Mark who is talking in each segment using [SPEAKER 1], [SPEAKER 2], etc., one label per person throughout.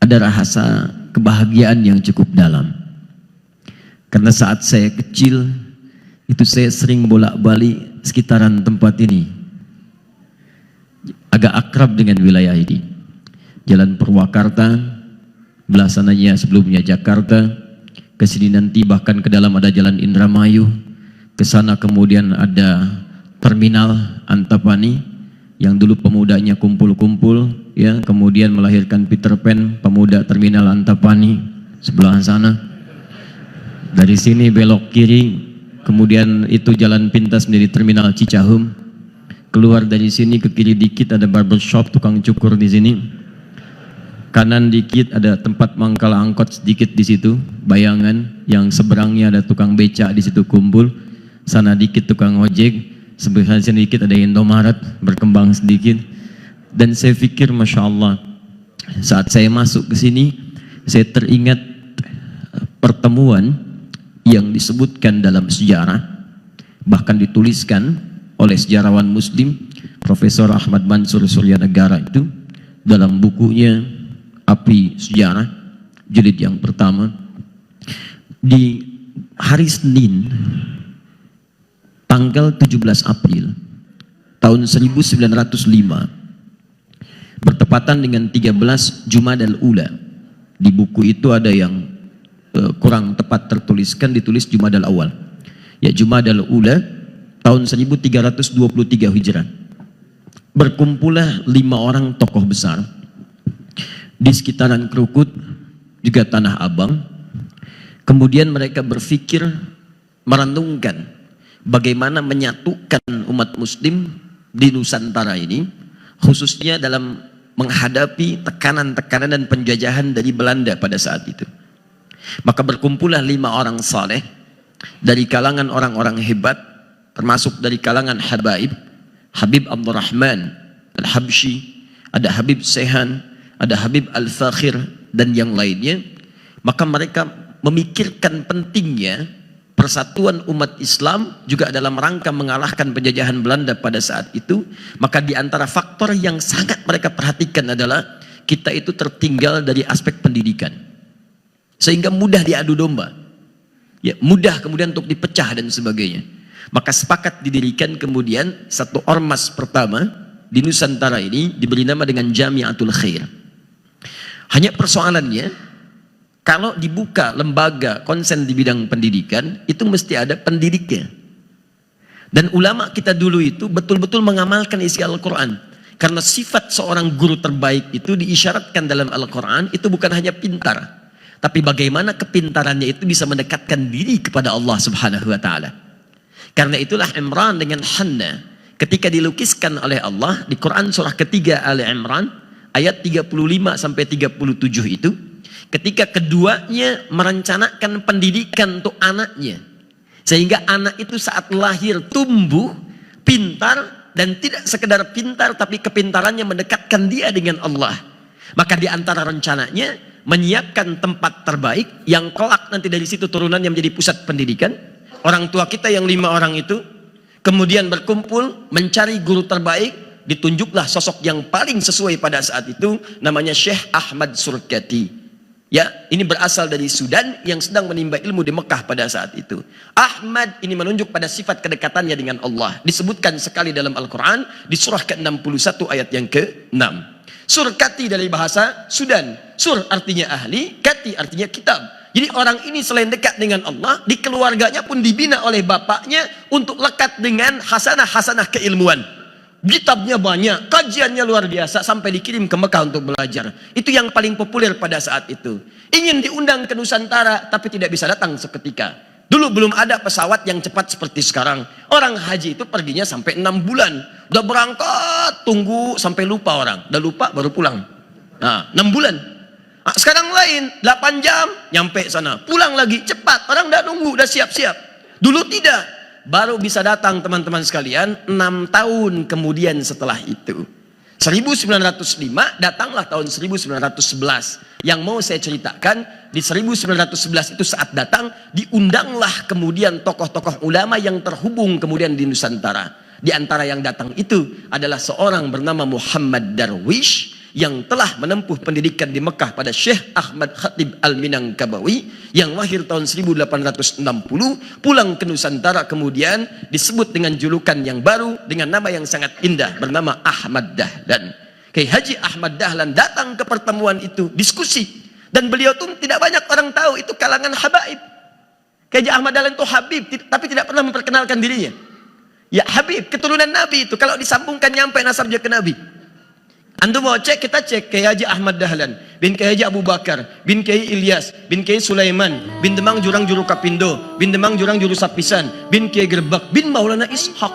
[SPEAKER 1] ada rasa kebahagiaan yang cukup dalam. Karena saat saya kecil, itu saya sering bolak-balik sekitaran tempat ini. Agak akrab dengan wilayah ini. Jalan Purwakarta, belah sananya sebelumnya Jakarta, ke sini nanti bahkan ke dalam ada Jalan Indramayu, ke sana kemudian ada Terminal Antapani, yang dulu pemudanya kumpul-kumpul, ya, kemudian melahirkan Peter Pan, pemuda Terminal Antapani, sebelah sana. Dari sini belok kiri, kemudian itu jalan pintas menjadi Terminal Cicahem. Keluar dari sini ke kiri dikit ada barbershop, tukang cukur di sini. Kanan dikit ada tempat mangkal angkot sedikit di situ, Bayangan, yang seberangnya ada tukang beca di situ kumpul. Sana dikit tukang ojek, sebelah sini dikit ada Indomaret, berkembang sedikit. Dan saya pikir Masya Allah, saat saya masuk ke sini, saya teringat pertemuan yang disebutkan dalam sejarah, bahkan dituliskan oleh sejarawan Muslim Profesor Ahmad Mansur Suryanegara itu dalam bukunya Api Sejarah jilid yang pertama. Di hari Senin tanggal 17 April tahun 1905 bertepatan dengan 13 Jumadal Ula. Di buku itu ada yang kurang tepat tertuliskan, ditulis Jumadal Awal. Ya, Jumadal Ula tahun 1323 Hijrah. Berkumpullah 5 orang tokoh besar di sekitaran Krukut, juga Tanah Abang. Kemudian mereka berpikir merenungkan bagaimana menyatukan umat muslim di Nusantara ini, khususnya dalam menghadapi tekanan-tekanan dan penjajahan dari Belanda pada saat itu. Maka berkumpullah 5 orang saleh dari kalangan orang-orang hebat, termasuk dari kalangan habaib, Habib Abdurrahman Al-Habsyi, ada Habib Sehan, ada Habib Al-Fakhir, dan yang lainnya. Maka mereka memikirkan pentingnya persatuan umat Islam juga dalam rangka mengalahkan penjajahan Belanda pada saat itu. Maka di antara faktor yang sangat mereka perhatikan adalah kita itu tertinggal dari aspek pendidikan, sehingga mudah diadu domba, ya, mudah kemudian untuk dipecah dan sebagainya. Maka sepakat didirikan kemudian satu ormas pertama di Nusantara ini, diberi nama dengan Jamiatul Khair. Hanya persoalannya, kalau dibuka lembaga konsen di bidang pendidikan, itu mesti ada pendidiknya. Dan ulama kita dulu itu betul-betul mengamalkan isi Al-Quran. Karena sifat seorang guru terbaik itu diisyaratkan dalam Al-Quran, itu bukan hanya pintar, tapi bagaimana kepintarannya itu bisa mendekatkan diri kepada Allah Subhanahu wa Ta'ala. Karena itulah Imran dengan Hanna ketika dilukiskan oleh Allah di Quran surah ketiga Ali Imran ayat 35 sampai 37 itu, ketika keduanya merencanakan pendidikan untuk anaknya, sehingga anak itu saat lahir tumbuh pintar, dan tidak sekedar pintar tapi kepintarannya mendekatkan dia dengan Allah. Maka di antara rencananya menyiapkan tempat terbaik yang kelak nanti dari situ turunannya menjadi pusat pendidikan. Orang tua kita yang 5 orang itu kemudian berkumpul mencari guru terbaik, ditunjuklah sosok yang paling sesuai pada saat itu, namanya Syekh Ahmad Surkati. Ya, ini berasal dari Sudan yang sedang menimba ilmu di Mekah pada saat itu. Ahmad ini menunjuk pada sifat kedekatannya dengan Allah. Disebutkan sekali dalam Al-Quran di surah ke-61 ayat yang ke-6. Surkati dari bahasa Sudan. Sur artinya ahli, kati artinya kitab. Jadi orang ini selain dekat dengan Allah, di keluarganya pun dibina oleh bapaknya untuk lekat dengan hasanah-hasanah keilmuan. Kitabnya banyak, kajiannya luar biasa, sampai dikirim ke Mekah untuk belajar. Itu yang paling populer pada saat itu. Ingin diundang ke Nusantara, tapi tidak bisa datang seketika. Dulu belum ada pesawat yang cepat seperti sekarang. Orang haji itu perginya sampai 6 bulan. Udah berangkat, tunggu sampai lupa orang. Udah lupa baru pulang. Nah, 6 bulan. Nah, sekarang lain, 8 jam nyampe sana. Pulang lagi, cepat. Orang udah nunggu, udah siap-siap. Dulu tidak. Baru bisa datang teman-teman sekalian 6 tahun kemudian setelah itu. 1905 datanglah tahun 1911. Yang mau saya ceritakan, di 1911 itu saat datang, diundanglah kemudian tokoh-tokoh ulama yang terhubung kemudian di Nusantara. Di antara yang datang itu adalah seorang bernama Muhammad Darwish, yang telah menempuh pendidikan di Mekah pada Syekh Ahmad Khatib Al-Minangkabawi yang lahir tahun 1860, pulang ke Nusantara kemudian disebut dengan julukan yang baru dengan nama yang sangat indah bernama Ahmad Dahlan. Kiai Haji Ahmad Dahlan datang ke pertemuan itu, diskusi, dan beliau tuh tidak banyak orang tahu itu kalangan habaib. Kiai Haji Ahmad Dahlan itu habib tapi tidak pernah memperkenalkan dirinya. Ya Habib, keturunan Nabi itu. Kalau disambungkan nyampe nasabnya ke Nabi. Antum mau cek, kita cek Kiai Haji Ahmad Dahlan bin Kiai Haji Abu Bakar bin Kiai Ilyas bin Kiai Sulaiman bin Demang Jurang Juru Kapindo bin Demang Jurang Juru Sapisan bin Kiai Gerbak bin Maulana Ishaq.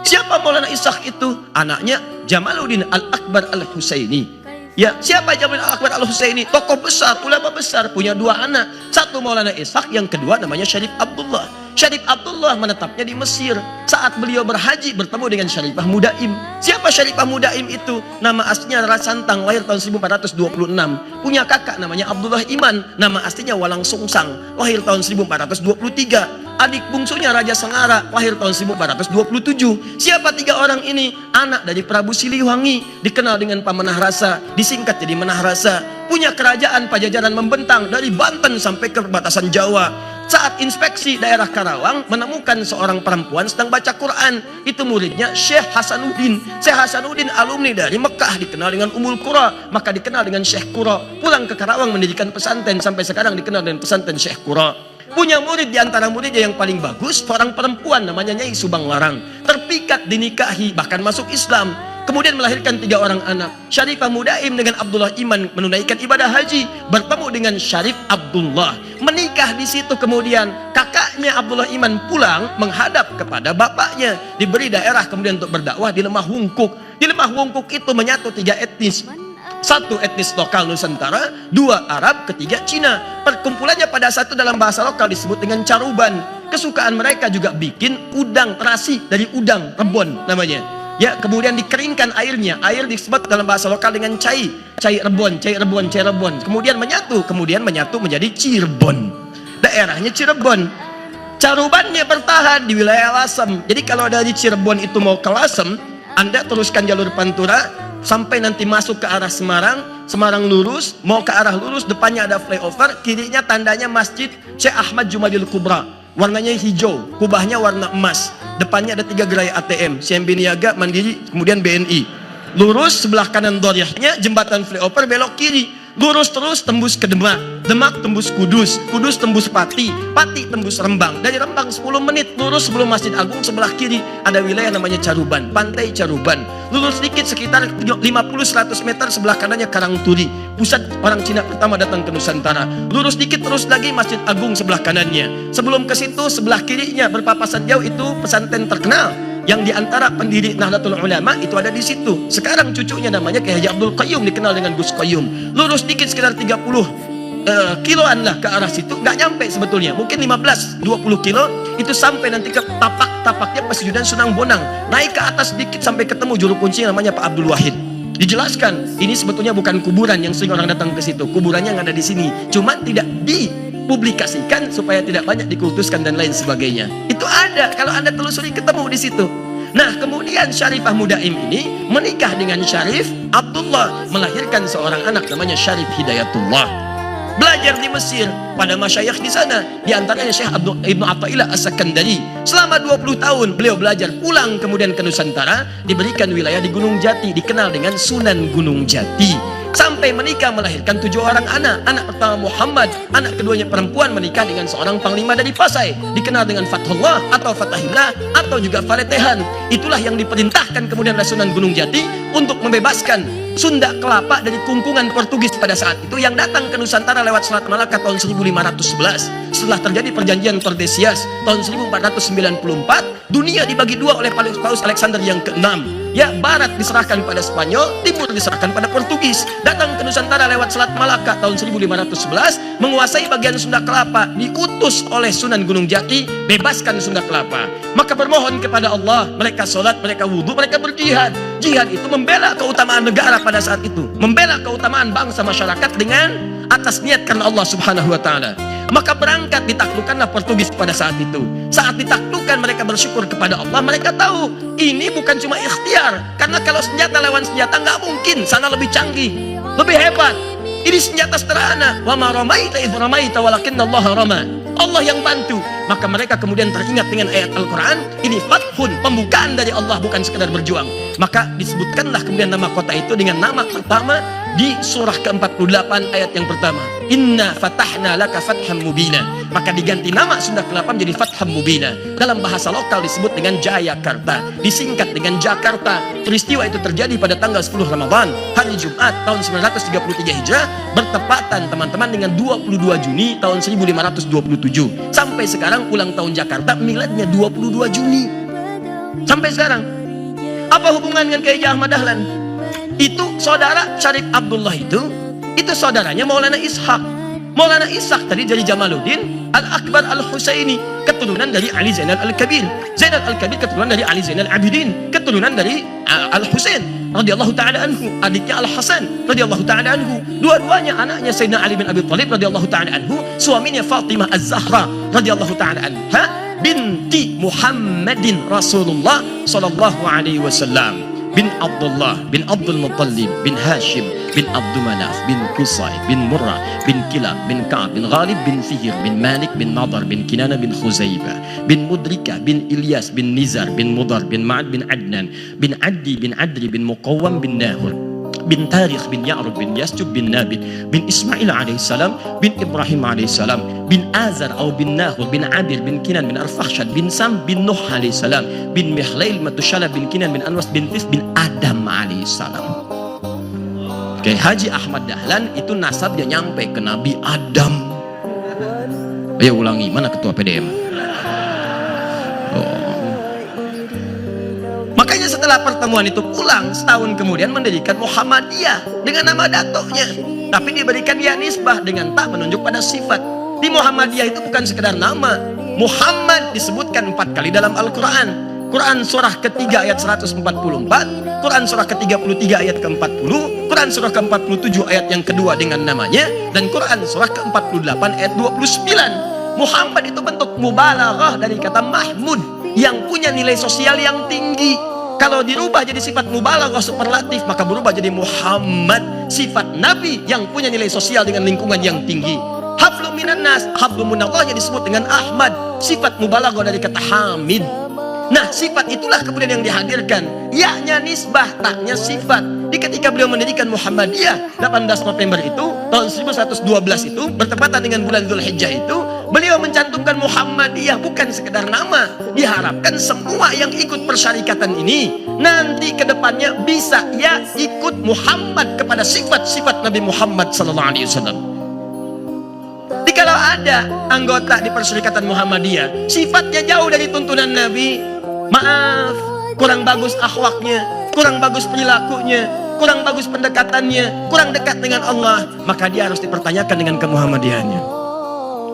[SPEAKER 1] Siapa Maulana Ishaq itu? Anaknya Jamaluddin Al-Akbar Al-Husaini. Ya, siapa Jamaluddin Al-Akbar Al-Husaini? Tokoh besar, ulama besar, punya dua anak. Satu Maulana Ishaq, yang kedua namanya Syarif Abdullah. Syarif Abdullah menetapnya di Mesir. Saat beliau berhaji bertemu dengan Syarifah Mudaim. Siapa Syarifah Mudaim itu? Nama aslinya Rara Santang, lahir tahun 1426. Punya kakak namanya Abdullah Iman, nama aslinya Walang Sungsang, lahir tahun 1423. Adik bungsunya Raja Sengara, lahir tahun 1427. Siapa tiga orang ini? Anak dari Prabu Siliwangi, dikenal dengan Pamanah Rasa, disingkat jadi Menah Rasa. Punya kerajaan Pajajaran membentang dari Banten sampai ke perbatasan Jawa. Saat inspeksi daerah Karawang menemukan seorang perempuan sedang baca Quran. Itu muridnya Syekh Hasanuddin. Syekh Hasanuddin alumni dari Mekah, dikenal dengan Ummul Qura, maka dikenal dengan Syekh Qura. Pulang ke Karawang mendirikan pesantren, sampai sekarang dikenal dengan pesantren Syekh Qura. Punya murid, di antara muridnya yang paling bagus seorang perempuan namanya Nyai Subang Larang, terpikat dinikahi bahkan masuk Islam. Kemudian melahirkan tiga orang anak. Syarifah Mudaim dengan Abdullah Iman menunaikan ibadah haji, bertemu dengan Syarif Abdullah, menikah di situ. Kemudian kakaknya Abdullah Iman pulang menghadap kepada bapaknya, diberi daerah kemudian untuk berdakwah di Lemah Wungkuk. Di Lemah Wungkuk itu menyatu tiga etnis. Satu etnis lokal Nusantara, dua Arab, ketiga Cina. Perkumpulannya pada satu dalam bahasa lokal disebut dengan caruban. Kesukaan mereka juga bikin udang terasi dari udang rebon namanya. Ya, kemudian dikeringkan airnya. Air disebut dalam bahasa lokal dengan cai. Cai rebon, cai rebon, cai rebon. Kemudian menyatu menjadi Cirebon. Daerahnya Cirebon. Carubannya bertahan di wilayah Lasem. Jadi kalau dari Cirebon itu mau ke Lasem, Anda teruskan jalur Pantura sampai nanti masuk ke arah Semarang. Semarang lurus, mau ke arah lurus, depannya ada flyover, kirinya tandanya Masjid Syekh Ahmad Jumadil Kubra. Warnanya hijau, kubahnya warna emas. Depannya ada 3 gerai ATM, CMB Niaga, Mandiri, kemudian BNI. Lurus, sebelah kanan doriahnya jembatan flyover, belok kiri. Lurus terus tembus ke Demak, Demak tembus Kudus, Kudus tembus Pati, Pati tembus Rembang. Dari Rembang 10 menit lurus sebelum Masjid Agung, sebelah kiri ada wilayah namanya Caruban, Pantai Caruban. Lurus sedikit sekitar 50-100 meter sebelah kanannya Karangturi, pusat orang Cina pertama datang ke Nusantara. Lurus dikit terus lagi Masjid Agung sebelah kanannya. Sebelum ke situ sebelah kirinya berpapasan jauh itu pesantren terkenal yang diantara pendiri Nahdlatul Ulama itu ada di situ. Sekarang cucunya namanya Kiai Haji Abdul Qayyum, dikenal dengan Gus Qayyum. Lurus dikit sekitar 30 kiloan lah ke arah situ, nggak nyampe sebetulnya, mungkin 15-20 kilo itu sampai nanti ke tapaknya Pasjudan Sunang Bonang. Naik ke atas dikit sampai ketemu juru kunci namanya Pak Abdul Wahid. Dijelaskan ini sebetulnya bukan kuburan yang sering orang datang ke situ, kuburannya yang ada di sini, cuma tidak dipublikasikan supaya tidak banyak dikultuskan dan lain sebagainya. Itu ada, kalau Anda telusuri ketemu di situ. Nah, kemudian Syarifah Mudaim ini menikah dengan Syarif Abdullah, melahirkan seorang anak namanya Syarif Hidayatullah. Belajar di Mesir pada masyayikh di sana, di antaranya Syekh Ibnu Athaillah As-Sakandari. Selama 20 tahun beliau belajar, pulang kemudian ke Nusantara, diberikan wilayah di Gunung Jati, dikenal dengan Sunan Gunung Jati. Sampai menikah melahirkan 7 orang anak. Anak pertama Muhammad, anak keduanya perempuan, menikah dengan seorang panglima dari Pasai, dikenal dengan Fathullah atau Fatahillah atau juga Faletehan. Itulah yang diperintahkan kemudian oleh Sunan Gunung Jati untuk membebaskan Sunda Kelapa dari kungkungan Portugis pada saat itu yang datang ke Nusantara lewat Selat Malaka tahun 1511. Setelah terjadi perjanjian Tordesillas tahun 1494, dunia dibagi dua oleh Paus Alexander yang ke-6. Ya, barat diserahkan pada Spanyol, timur diserahkan pada Portugis. Datang ke Nusantara lewat Selat Malaka tahun 1511, menguasai bagian Sunda Kelapa, diutus oleh Sunan Gunung Jati, bebaskan Sunda Kelapa. Maka bermohon kepada Allah, mereka sholat, mereka wudhu, mereka berjihad. Jihad itu membela keutamaan negara pada saat itu, membela keutamaan bangsa masyarakat dengan atas niat karena Allah Subhanahu wa Ta'ala. Maka berangkat, ditaklukkanlah Portugis pada saat itu. Saat ditaklukkan, mereka bersyukur kepada Allah. Mereka tahu ini bukan cuma ikhtiar, karena kalau senjata lawan senjata nggak mungkin, sana lebih canggih, lebih hebat. Ini senjata sederhana. Wa ma ramaita idh ramaita walakinnallaha rama. Allah yang bantu. Maka mereka kemudian teringat dengan ayat Al-Quran. Ini fathun, pembukaan dari Allah, bukan sekedar berjuang. Maka disebutkanlah kemudian nama kota itu dengan nama pertama di surah ke-48 ayat yang pertama. Inna fatahna laka fatham mubina. Maka diganti nama Sunda ke-8 menjadi Fatham Mubina. Dalam bahasa lokal disebut dengan Jayakarta, disingkat dengan Jakarta. Peristiwa itu terjadi pada tanggal 10 Ramadan, hari Jumat tahun 933 Hijrah, bertepatan teman-teman dengan 22 Juni tahun 1527. Sampai sekarang ulang tahun Jakarta miladnya 22 Juni. Sampai sekarang. Apa hubungan dengan Kiai Ahmad Dahlan? Itu saudara Syarif Abdullah itu saudaranya Maulana Ishaq. Maulana Ishaq tadi dari Jamaluddin Al-Akbar Al-Husaini, keturunan dari Ali Zainal Al-Kabir. Zainal Al-Kabir keturunan dari Ali Zainal Abidin, keturunan dari Al-Husain radhiyallahu taala anhu, adiknya Al-Hasan radhiyallahu taala anhu. Dua-duanya anaknya Sayyidina Ali bin Abi Thalib radhiyallahu taala anhu, suaminya Fatimah Az-Zahra radhiyallahu taala anha binti Muhammadin Rasulullah sallallahu alaihi wasallam, bin Abdullah bin Abdul Muttalib bin Hashim bin Abdul Manaf bin Qusay bin Murrah bin Kilab bin Ka'ab bin Ghalib bin Fihr bin Malik bin Nadar bin Kinana bin Khuzaibah bin Mudrika bin Ilyas bin Nizar bin Mudar bin Ma'ad bin Adnan bin Addi bin Adri bin Muqawwam bin Nahur bin Tarikh bin Ya'rub bin Yasjub bin Nabit bin Ismail alaihissalam bin Ibrahim alaihissalam bin Azar atau bin Nahur bin Adir bin Kinan bin Arfakhshad bin Sam bin Nuh alaihissalam bin Mihlail Matushala bin Kinan bin Anwas bin Tis bin Adam alaihissalam. Oke, Haji Ahmad Dahlan itu nasabnya nyampe ke Nabi Adam. Ayo ulangi, mana ketua PDM? Makanya setelah pertemuan itu pulang, setahun kemudian mendirikan Muhammadiyah dengan nama datuknya, tapi diberikan dia nisbah dengan tak menunjuk pada sifat. Di Muhammadiyah itu bukan sekedar nama. Muhammad disebutkan 4 kali dalam Al-Quran. Quran surah ketiga ayat 144, Quran surah ke-33 ayat ke-40, Quran surah ke-47 ayat yang kedua dengan namanya, dan Quran surah ke-48 ayat 29. Muhammad itu bentuk mubalaghah dari kata Mahmud, yang punya nilai sosial yang tinggi. Kalau dirubah jadi sifat mubalaghah superlatif, maka berubah jadi Muhammad, sifat Nabi yang punya nilai sosial dengan lingkungan yang tinggi. Hablum minan nas, hablum minallah yang disebut dengan Ahmad, sifat mubalaghah dari kata Hamid. Nah, sifat itulah kemudian yang dihadirkan. Ya-nya nisbah, taknya sifat. Di ketika beliau mendirikan Muhammadiyah 18 November itu tahun 1112 itu bertepatan dengan bulan Dzulhijjah itu, beliau mencantumkan Muhammadiyah bukan sekedar nama. Diharapkan semua yang ikut persyarikatan ini nanti ke depannya bisa ya ikut Muhammad kepada sifat-sifat Nabi Muhammad sallallahu alaihi wasallam. Kalau ada anggota di persyarikatan Muhammadiyah sifatnya jauh dari tuntunan Nabi, maaf, kurang bagus akhlaknya, kurang bagus perilakunya, kurang bagus pendekatannya, kurang dekat dengan Allah, maka dia harus dipertanyakan dengan kemuhammadiyahannya.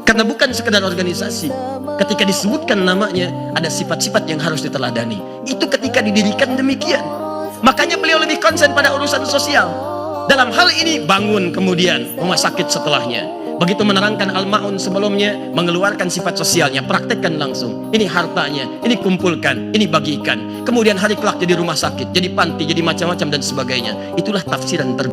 [SPEAKER 1] Karena bukan sekedar organisasi. Ketika disebutkan namanya, ada sifat-sifat yang harus diteladani. Itu ketika didirikan demikian. Makanya beliau lebih konsen pada urusan sosial. Dalam hal ini bangun kemudian rumah sakit setelahnya. Begitu menerangkan Al-Ma'un sebelumnya, mengeluarkan sifat sosialnya, praktekkan langsung. Ini hartanya, ini kumpulkan, ini bagikan. Kemudian hari kelak jadi rumah sakit, jadi panti, jadi macam-macam dan sebagainya. Itulah tafsiran terbaik.